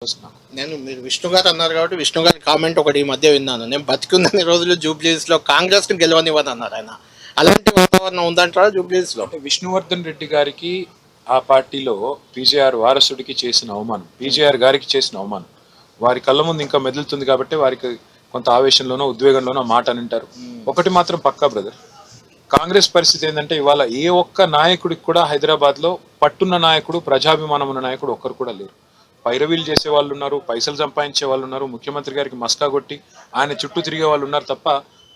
నేను మీరు విష్ణు గారు అన్నారు కాబట్టి విష్ణు గారి కామెంట్ ఒకటి ఈ మధ్య విన్నాను. నేను బతికున్నన్ని రోజులు జూబ్లీస్లో కాంగ్రెస్ని గెలవనివ్వను అన్నారు ఆయన. అలాంటి వాతావరణం ఉందంటారా జూబ్లీస్లో? అంటే విష్ణువర్ధన్ రెడ్డి గారికి ఆ పార్టీలో పీజేఆర్ వారసుడికి చేసిన అవమానం, పీజేఆర్ గారికి చేసిన అవమానం వారి కళ్ళ ముందు ఇంకా మెదులుతుంది కాబట్టి వారికి కొంత ఆవేశంలోనో ఉద్వేగంలోనో మాట అని అంటారు. ఒకటి మాత్రం పక్కా బ్రదర్, కాంగ్రెస్ పరిస్థితి ఏంటంటే ఇవాళ ఏ ఒక్క నాయకుడికి కూడా హైదరాబాద్ లో పట్టున్న నాయకుడు, ప్రజాభిమానం ఉన్న నాయకుడు ఒక్కరు కూడా లేరు. పైరవీలు చేసే వాళ్ళు ఉన్నారు, పైసలు సంపాదించే వాళ్ళు ఉన్నారు, ముఖ్యమంత్రి గారికి మస్కా కొట్టి ఆయన చుట్టూ తిరిగే వాళ్ళు ఉన్నారు తప్ప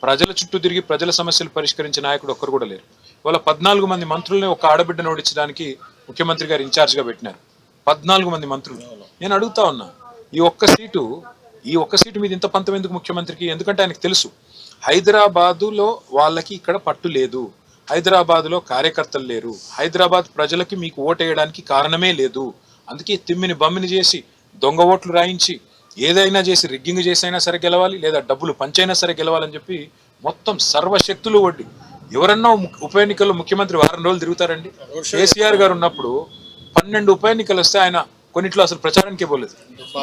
ప్రజల చుట్టూ తిరిగి ప్రజల సమస్యలు పరిష్కరించే నాయకుడు ఒక్కరు కూడా లేరు. ఇవాళ 14 మంది మంత్రుల్ని ఒక ఆడబిడ్డను ఓడించడానికి ముఖ్యమంత్రి గారు ఇన్ఛార్జ్ గా పెట్టినారు. 14 మంది మంత్రులు. నేను అడుగుతా ఉన్నా, ఈ ఒక్క సీటు మీద ఇంత పంతం ఎందుకు ముఖ్యమంత్రికి? ఎందుకంటే ఆయనకు తెలుసు హైదరాబాదులో వాళ్ళకి ఇక్కడ పట్టు లేదు, హైదరాబాదులో కార్యకర్తలు లేరు, హైదరాబాద్ ప్రజలకి మీకు ఓటేయడానికి కారణమే లేదు. అందుకే తిమ్మిని బమ్మిని చేసి దొంగ ఓట్లు రాయించి ఏదైనా చేసి రిగ్గింగ్ చేసి అయినా సరే గెలవాలి, లేదా డబ్బులు పంచైనా సరే గెలవాలని చెప్పి మొత్తం సర్వశక్తులు ఒడ్డి ఎవరన్నా ఉప ఎన్నికల్లో ముఖ్యమంత్రి వారం రోజులు తిరుగుతారండి? కేసీఆర్ గారు ఉన్నప్పుడు 12 ఉప ఎన్నికలు వస్తే ఆయన కొన్నిట్లో అసలు ప్రచారానికే పోలేదు.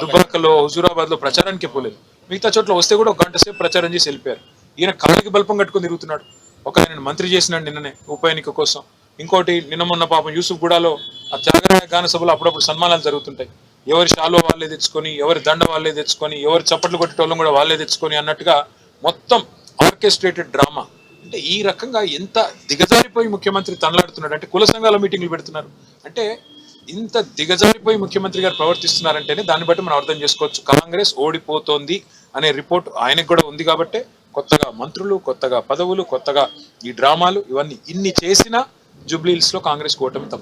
దుబ్బాకలో, హుజూరాబాద్ లో ప్రచారానికే పోలేదు. మిగతా చోట్ల వస్తే కూడా ఒక గంట సేపు ప్రచారం చేసి వెళ్ళిపోయారు. ఈయన కాళ్ళకి బల్పం కట్టుకుని తిరుగుతున్నాడు. ఒక ఆయన మంత్రి చేసినాడు నిన్ననే ఉప ఎన్నిక కోసం. ఇంకోటి నిన్న మొన్న పాపం యూసుఫ్ గూడాలో ఆ త్యాగరాయ గాన సభలో అప్పుడప్పుడు సన్మానాలు జరుగుతుంటాయి. ఎవరి షాలో వాళ్ళే తెచ్చుకొని, ఎవరి దండ వాళ్ళే తెచ్చుకొని, ఎవరి చప్పట్లు కొట్టేటోళ్ళం కూడా వాళ్ళే తెచ్చుకొని అన్నట్టుగా మొత్తం ఆర్కెస్ట్రేటెడ్ డ్రామా. అంటే ఈ రకంగా ఎంత దిగజారిపోయి ముఖ్యమంత్రి తనలాడుతున్నాడు అంటే, కుల సంఘాల మీటింగ్లు పెడుతున్నారు అంటే, ఇంత దిగజారిపోయి ముఖ్యమంత్రి గారు ప్రవర్తిస్తున్నారంటేనే దాన్ని బట్టి మనం అర్థం చేసుకోవచ్చు కాంగ్రెస్ ఓడిపోతోంది అనే రిపోర్ట్ ఆయనకు కూడా ఉంది. కాబట్టి కొత్తగా మంత్రులు, కొత్తగా పదవులు, కొత్తగా ఈ డ్రామాలు ఇవన్నీ ఇన్ని చేసినా జూబ్లీహిల్స్ లో కాంగ్రెస్ ఓటమి తప్పదు.